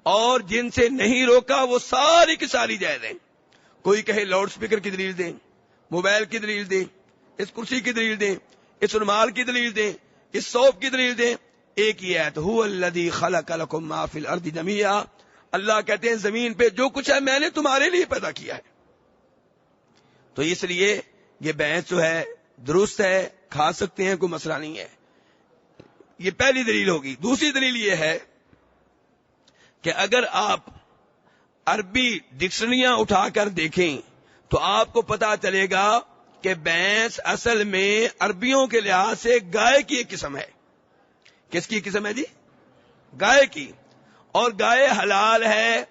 اور جن سے نہیں روکا وہ ساری کی ساری جائز ہیں. کوئی کہے لاؤڈ سپیکر کی دلیل دیں، موبائل کی دلیل دیں، اس کرسی کی دلیل دیں، اس رومال کی دلیل دیں، اس صوف کی دلیل دیں. ایک ہی آیت هو الذی خلق لکم ما فی الارض جمیعا. اللہ کہتے ہیں زمین پہ جو کچھ ہے میں نے تمہارے لیے پیدا کیا ہے. تو اس لیے یہ بحث جو ہے درست ہے، کھا سکتے ہیں، کوئی مسئلہ نہیں ہے. یہ پہلی دلیل ہوگی. دوسری دلیل یہ ہے کہ اگر آپ عربی ڈکشنریاں اٹھا کر دیکھیں تو آپ کو پتا چلے گا کہ بھینس اصل میں عربیوں کے لحاظ سے گائے کی ایک قسم ہے. کس کی قسم ہے جی؟ گائے کی. اور گائے حلال ہے،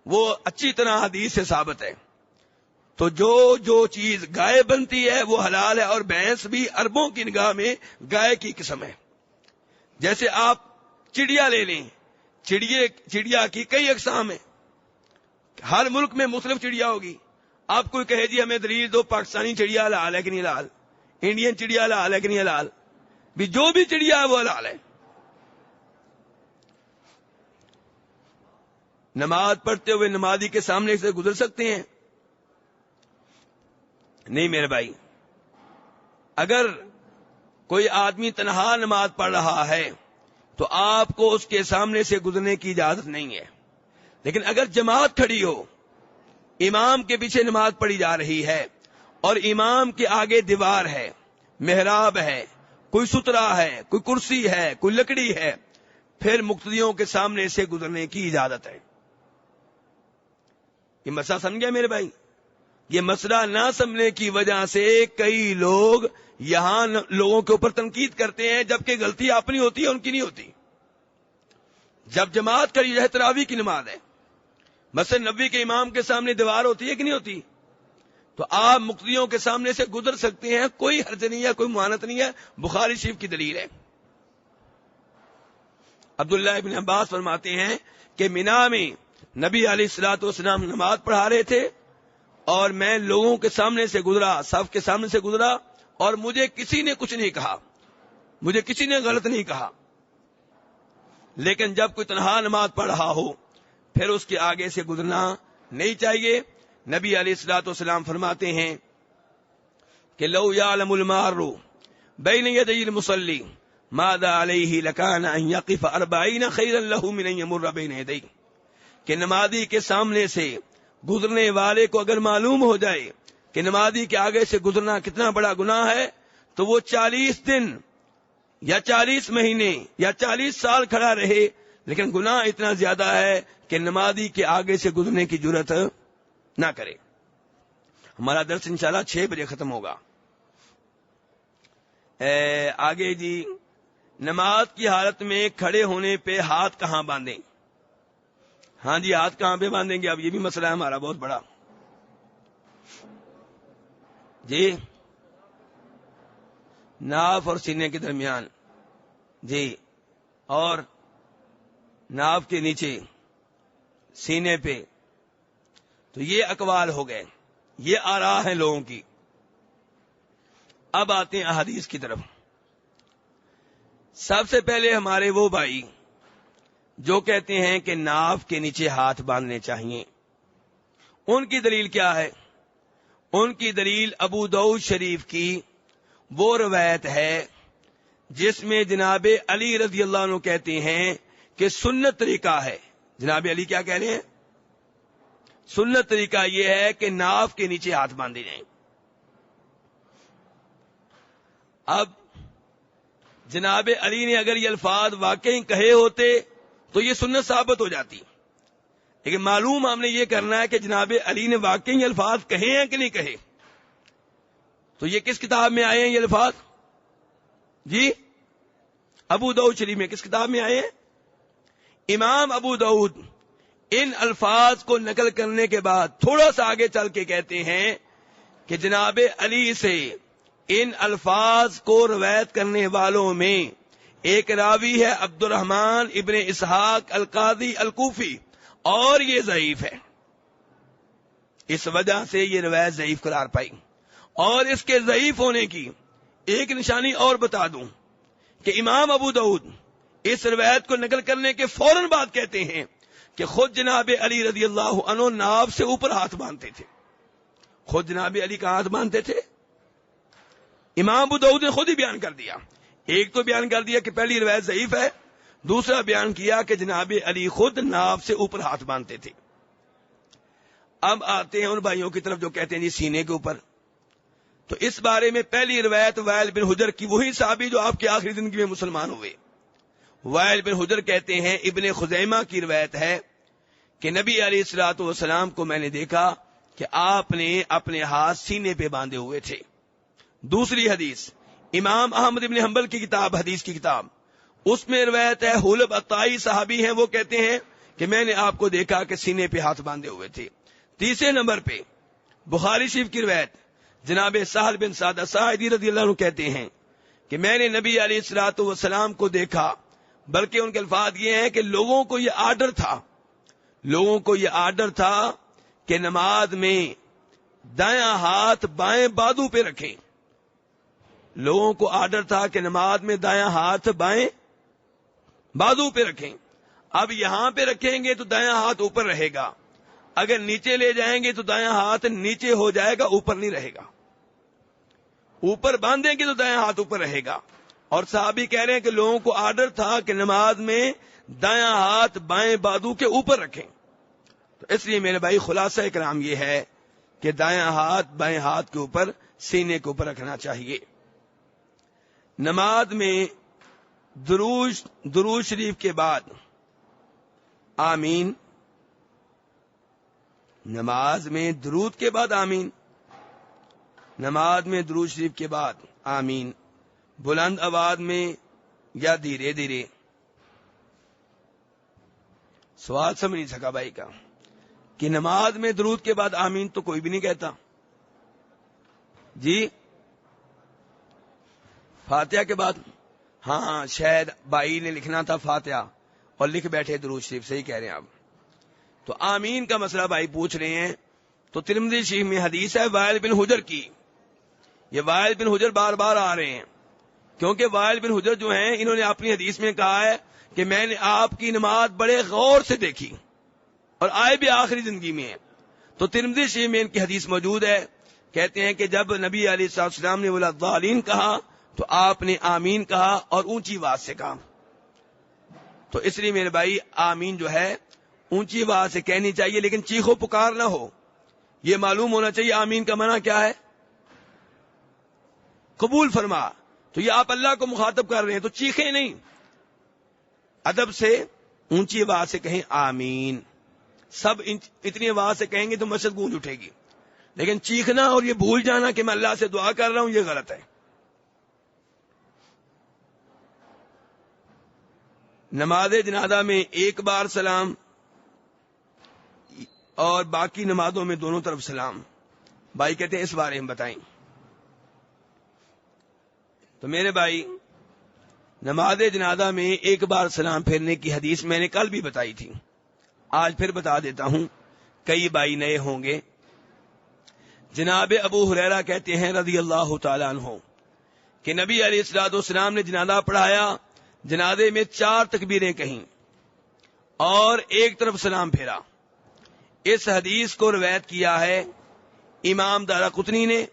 وہ اچھی طرح حدیث سے ثابت ہے. تو جو چیز گائے بنتی ہے وہ حلال ہے، اور بھینس بھی عربوں کی نگاہ میں گائے کی قسم ہے. جیسے آپ چڑیا لے لیں، چڑیا کی کئی اقسام ہیں، ہر ملک میں مختلف چڑیا ہوگی. آپ کوئی کہے جی ہمیں دلیل دو پاکستانی چڑیا حلال ہے کہ نہیں حلال، انڈین چڑیا حلال ہے کہ نہیں حلال؟ بھی جو بھی چڑیا ہے وہ حلال ہے. نماز پڑھتے ہوئے نمازی کے سامنے سے گزر سکتے ہیں؟ نہیں میرے بھائی. اگر کوئی آدمی تنہا نماز پڑھ رہا ہے تو آپ کو اس کے سامنے سے گزرنے کی اجازت نہیں ہے. لیکن اگر جماعت کھڑی ہو، امام کے پیچھے نماز پڑھی جا رہی ہے اور امام کے آگے دیوار ہے، محراب ہے، کوئی سترا ہے، کوئی کرسی ہے، کوئی لکڑی ہے، پھر مقتدیوں کے سامنے سے گزرنے کی اجازت ہے. یہ مسئلہ سمجھ گیا میرے بھائی؟ یہ مسئلہ نہ سمجھنے کی وجہ سے کئی لوگ یہاں لوگوں کے اوپر تنقید کرتے ہیں، جبکہ غلطی اپنی ہوتی ہے، ان کی نہیں ہوتی. جب جماعت کری ہے، تراویح کی نماز ہے، مسجد نبوی کے امام کے سامنے دیوار ہوتی ہے کہ نہیں ہوتی، تو آپ مقتدیوں کے سامنے سے گزر سکتے ہیں، کوئی حرج نہیں ہے، کوئی معانت نہیں ہے. بخاری شریف کی دلیل ہے. عبداللہ ابن عباس فرماتے ہیں کہ مینا میں نبی علیہ الصلوۃ والسلام نماز پڑھا رہے تھے اور میں لوگوں کے سامنے سے گزرا، صف کے سامنے سے گزرا، اور مجھے کسی نے کچھ نہیں کہا، مجھے کسی نے غلط نہیں کہا. لیکن جب کوئی تنہا نماز پڑھ رہا ہو پھر اس کے آگے سے گزرنا نہیں چاہیے. نبی علیہ الصلوۃ والسلام فرماتے ہیں کہ لو یعلم المار بین یدی المصلی ماذا علیہ لکان ان یقف 40 خیرا له من ان یمر بین یدی، کہ نمازی کے سامنے سے گزرنے والے کو اگر معلوم ہو جائے کہ نمازی کے آگے سے گزرنا کتنا بڑا گناہ ہے تو وہ 40 دن یا 40 مہینے یا 40 سال کھڑا رہے، لیکن گناہ اتنا زیادہ ہے کہ نمازی کے آگے سے گزرنے کی جرات نہ کرے. ہمارا درس انشاءاللہ 6 بجے ختم ہوگا. آگے جی، نماز کی حالت میں کھڑے ہونے پہ ہاتھ کہاں باندھیں؟ ہاں جی، ہاتھ کہاں پہ باندھیں گے؟ اب یہ بھی مسئلہ ہے ہمارا بہت بڑا. جی، ناف اور سینے کے درمیان، جی، اور ناف کے نیچے، سینے پہ. تو یہ اقوال ہو گئے، یہ آراء ہیں لوگوں کی. اب آتے ہیں احادیث کی طرف. سب سے پہلے ہمارے وہ بھائی جو کہتے ہیں کہ ناف کے نیچے ہاتھ باندھنے چاہیے، ان کی دلیل کیا ہے؟ ان کی دلیل ابو داؤد شریف کی وہ روایت ہے جس میں جناب علی رضی اللہ عنہ کہتے ہیں کہ سنت طریقہ ہے. جناب علی کیا کہہ رہے ہیں؟ سنت طریقہ یہ ہے کہ ناف کے نیچے ہاتھ باندھے جائیں. اب جناب علی نے اگر یہ الفاظ واقعی کہے ہوتے تو یہ سنت ثابت ہو جاتی، لیکن معلوم ہم نے یہ کرنا ہے کہ جناب علی نے واقعی یہ الفاظ کہے ہیں کہ نہیں کہے. تو یہ کس کتاب میں آئے ہیں یہ الفاظ؟ جی، ابو داؤد شریف میں. کس کتاب میں آئے ہیں؟ امام ابو داؤد ان الفاظ کو نقل کرنے کے بعد تھوڑا سا آگے چل کے کہتے ہیں کہ جناب علی سے ان الفاظ کو روایت کرنے والوں میں ایک راوی ہے عبد الرحمن ابن اسحاق القاضی الکوفی، اور یہ ضعیف ہے. اس وجہ سے یہ روایت ضعیف قرار پائی. اور اس کے ضعیف ہونے کی ایک نشانی اور بتا دوں کہ امام ابو داؤد اس روایت کو نقل کرنے کے فوراً بعد کہتے ہیں کہ خود جناب علی رضی اللہ عنہ ناف سے اوپر ہاتھ باندھتے تھے. خود جناب علی کا ہاتھ باندھتے تھے. امام ابو داؤد نے خود ہی بیان کر دیا. ایک تو بیان کر دیا کہ پہلی روایت ضعیف ہے، دوسرا بیان کیا کہ جناب علی خود ناف سے اوپر ہاتھ باندھتے تھے. اب آتے ہیں ان بھائیوں کی طرف جو کہتے ہیں جی سینے کے اوپر. تو اس بارے میں پہلی روایت وائل بن حجر کی، وہی صحابی جو آپ کی آخری زندگی میں مسلمان ہوئے. وائل بن حجر کہتے ہیں، ابن خزیمہ کی روایت ہے کہ نبی علیہ الصلوۃ والسلام کو میں نے دیکھا کہ آپ نے اپنے ہاتھ سینے پہ باندھے ہوئے تھے. دوسری حدیث امام احمد بن حنبل کی کتاب، حدیث کی کتاب، اس میں روایت ہے حلب عطائی صحابی ہیں، وہ کہتے ہیں کہ میں نے آپ کو دیکھا کہ سینے پہ ہاتھ باندھے ہوئے تھے. تیسرے نمبر پہ بخاری شریف کی روایت جناب سہل بن سعد ساعدی رضی اللہ عنہ کہتے ہیں کہ میں نے نبی علیہ الصلوۃ والسلام کو دیکھا، بلکہ ان کے الفاظ یہ ہیں کہ لوگوں کو یہ آرڈر تھا کہ نماز میں دایاں ہاتھ بائیں بازو پہ رکھیں. لوگوں کو آرڈر تھا کہ نماز میں دایاں ہاتھ بائیں بازو پہ رکھیں. اب یہاں پہ رکھیں گے تو دایاں ہاتھ اوپر رہے گا, اگر نیچے لے جائیں گے تو دایاں ہاتھ نیچے ہو جائے گا, اوپر نہیں رہے گا. اوپر باندھیں گے تو دایاں ہاتھ اوپر رہے گا. اور صحابی کہہ رہے ہیں کہ لوگوں کو آرڈر تھا کہ نماز میں دایاں ہاتھ بائیں بازو کے اوپر رکھیں. تو اس لیے میرے بھائی خلاصہ کلام یہ ہے کہ دایاں ہاتھ بائیں ہاتھ کے اوپر سینے کے اوپر رکھنا چاہیے. نماز میں درود شریف کے بعد آمین. نماز میں درود کے بعد آمین. نماز میں درود شریف کے بعد آمین. بلند آواز میں یا دھیرے دھیرے؟ سوال سمجھ نہیں سکا بھائی کا کہ نماز میں درود کے بعد آمین تو کوئی بھی نہیں کہتا جی. فاتحہ کے بعد ہاں شاید بھائی نے لکھنا تھا فاتحہ اور لکھ بیٹھے درود شریف. صحیح کہہ رہے ہیں آپ. تو آمین کا مسئلہ بھائی پوچھ رہے ہیں تو ترمذی شریف میں حدیث ہے وائل بن حجر کی. یہ وائل بن حجر بار بار آ رہے ہیں کیونکہ وائل بن حجر جو ہیں انہوں نے اپنی حدیث میں کہا ہے کہ میں نے آپ کی نماز بڑے غور سے دیکھی اور آئے بھی آخری زندگی میں ہیں. تو ترمذی شریف میں ان کی حدیث موجود ہے. کہتے ہیں کہ جب نبی علیہ السلام نے ولا الضالین کہا تو آپ نے آمین کہا اور اونچی آواز سے کہا. تو اس لیے میرے بھائی آمین جو ہے اونچی آواز سے کہنی چاہیے لیکن چیخو پکار نہ ہو. یہ معلوم ہونا چاہیے آمین کا معنی کیا ہے, قبول فرما. تو یہ آپ اللہ کو مخاطب کر رہے ہیں تو چیخیں نہیں, ادب سے اونچی آواز سے کہیں آمین. سب اتنی آواز سے کہیں گے تو مسجد گونج اٹھے گی, لیکن چیخنا اور یہ بھول جانا کہ میں اللہ سے دعا کر رہا ہوں یہ غلط ہے. نماز جنازہ میں ایک بار سلام اور باقی نمازوں میں دونوں طرف سلام. بھائی کہتے ہیں اس بارے میں بتائیں. تو میرے بھائی نماز جنازہ میں ایک بار سلام پھیرنے کی حدیث میں نے کل بھی بتائی تھی, آج پھر بتا دیتا ہوں, کئی بھائی نئے ہوں گے. جناب ابو ہریرہ کہتے ہیں رضی اللہ تعالیٰ عنہ کہ نبی علیہ الصلوۃ والسلام نے جنازہ پڑھایا, جنازے میں 4 تکبیریں کہیں اور ایک طرف سلام پھیرا. اس حدیث کو روایت کیا ہے امام دارقطنی نے,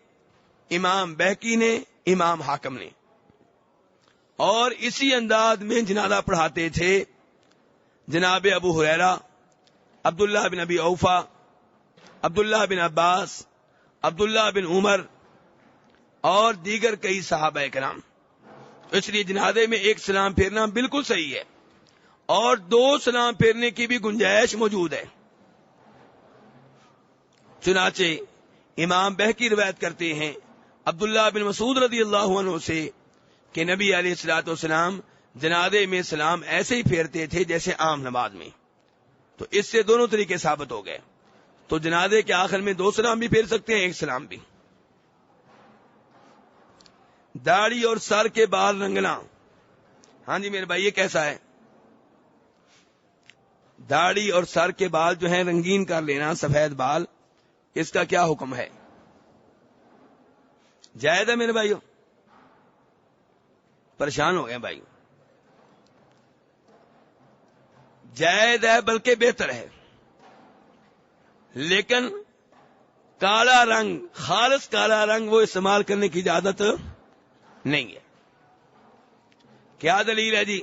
امام بہقی نے, امام حاکم نے, اور اسی انداز میں جنازہ پڑھاتے تھے جناب ابو ہریرہ, عبداللہ بن ابی اوفا, عبداللہ بن عباس, عبداللہ بن عمر اور دیگر کئی صحابہ کرام. اس لیے جنازے میں ایک سلام پھیرنا بالکل صحیح ہے اور 2 سلام پھیرنے کی بھی گنجائش موجود ہے. چنانچہ امام بہقی روایت کرتے ہیں عبداللہ بن مسعود رضی اللہ عنہ سے کہ نبی علیہ الصلوۃ والسلام جنازے میں سلام ایسے ہی پھیرتے تھے جیسے عام نماز میں. تو اس سے دونوں طریقے ثابت ہو گئے. تو جنازے کے آخر میں 2 سلام بھی پھیر سکتے ہیں, ایک سلام بھی. داڑھی اور سر کے بال رنگنا, ہاں جی میرے بھائی یہ کیسا ہے؟ داڑھی اور سر کے بال جو ہیں رنگین کر لینا, سفید بال, اس کا کیا حکم ہے؟ جائز ہے میرے بھائیو؟ پریشان ہو گئے بھائی. جائز ہے بلکہ بہتر ہے, لیکن کالا رنگ, خالص کالا رنگ وہ استعمال کرنے کی اجازت نہیں ہے. کیا دلیل ہے جی؟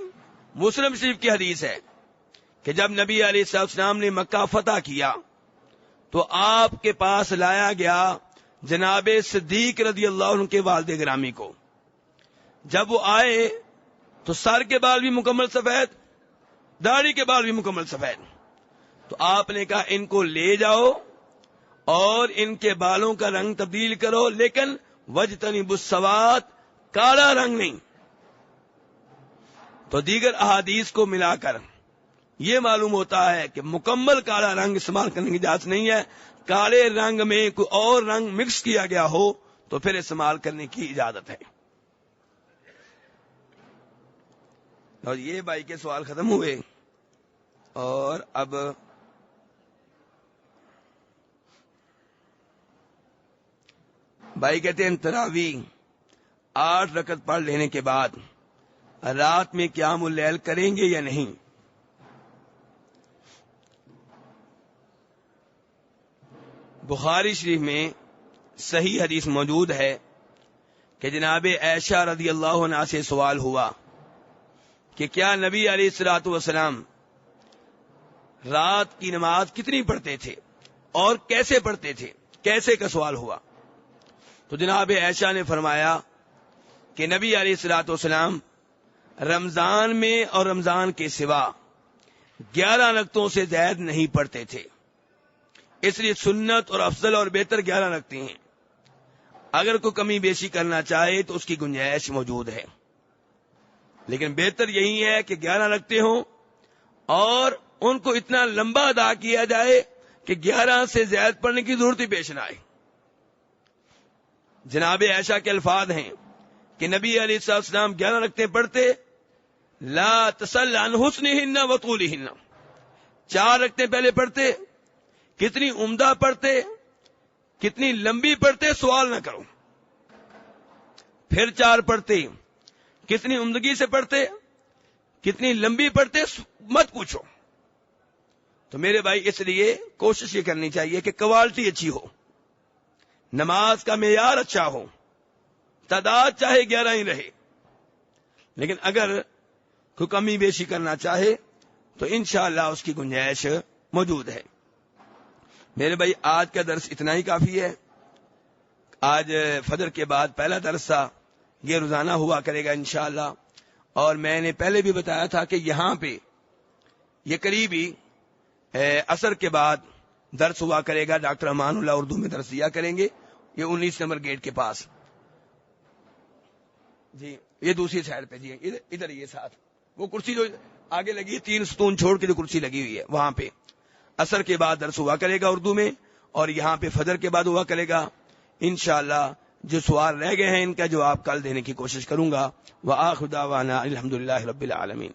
مسلم شریف کی حدیث ہے کہ جب نبی علیہ السلام نے مکہ فتح کیا تو آپ کے پاس لایا گیا جناب صدیق رضی اللہ عنہ کے والد گرامی کو. جب وہ آئے تو سر کے بال بھی مکمل سفید, داڑھی کے بال بھی مکمل سفید. تو آپ نے کہا ان کو لے جاؤ اور ان کے بالوں کا رنگ تبدیل کرو, لیکن وجتنبوا السواد, کالا رنگ نہیں. تو دیگر احادیث کو ملا کر یہ معلوم ہوتا ہے کہ مکمل کالا رنگ استعمال کرنے کی اجازت نہیں ہے. کالے رنگ میں کوئی اور رنگ مکس کیا گیا ہو تو پھر استعمال کرنے کی اجازت ہے. اور یہ بھائی کے سوال ختم ہوئے, اور اب بھائی کہتے ہیں تراویح 8 رکعت پڑھ لینے کے بعد رات میں قیام اللیل کریں گے یا نہیں؟ بخاری شریف میں صحیح حدیث موجود ہے کہ جناب عائشہ رضی اللہ عنہا سے سوال ہوا کہ کیا نبی علیہ الصلوۃ والسلام رات کی نماز کتنی پڑھتے تھے اور کیسے پڑھتے تھے، کیسے کا سوال ہوا. تو جناب عائشہ نے فرمایا کہ نبی علیہ الصلوۃ والسلام رمضان میں اور رمضان کے سوا 11 رکعتوں سے زائد نہیں پڑھتے تھے، اس لیے سنت اور افضل اور بہتر 11 رکعتیں ہیں. اگر کوئی کمی بیشی کرنا چاہے تو اس کی گنجائش موجود ہے، لیکن بہتر یہی ہے کہ 11 رکعتیں ہوں اور ان کو اتنا لمبا ادا کیا جائے کہ 11 سے زائد پڑھنے کی ضرورت ہی پیش نہ آئے. جناب عائشہ کے الفاظ ہیں کہ نبی علیہ السلام 11 رکعتیں پڑھتے، لا تسل عن حسنہن و طولہن. 4 رکعتیں پہلے پڑھتے، کتنی عمدہ پڑھتے، کتنی لمبی پڑھتے سوال نہ کرو. پھر 4 پڑھتے، کتنی عمدگی سے پڑھتے، کتنی لمبی پڑھتے مت پوچھو. تو میرے بھائی اس لیے کوشش یہ کرنی چاہیے کہ کوالٹی اچھی ہو، نماز کا معیار اچھا ہو، تعداد چاہے 11 ہی رہے، لیکن اگر کوئی کمی بیشی کرنا چاہے تو انشاءاللہ اس کی گنجائش موجود ہے. میرے بھائی آج کا درس اتنا ہی کافی ہے. آج فجر کے بعد پہلا درس تھا، یہ روزانہ ہوا کرے گا انشاءاللہ. اور میں نے پہلے بھی بتایا تھا کہ یہاں پہ یہ قریبی عصر کے بعد درس ہوا کرے گا. ڈاکٹر امان اللہ اردو میں درس دیا کریں گے، یہ 19 نمبر گیٹ کے پاس. جی یہ دوسری سائڈ پہ، جی ادھر یہ ساتھ وہ کرسی جو آگے لگی ہے 3 ستون چھوڑ کے جو کرسی لگی ہوئی ہے وہاں پہ عصر کے بعد درس ہوا کرے گا اردو میں، اور یہاں پہ فجر کے بعد ہوا کرے گا. انشاءاللہ جو سوال رہ گئے ہیں ان کا جواب کل دینے کی کوشش کروں گا. وآخر دعوانا الحمدللہ رب العالمین.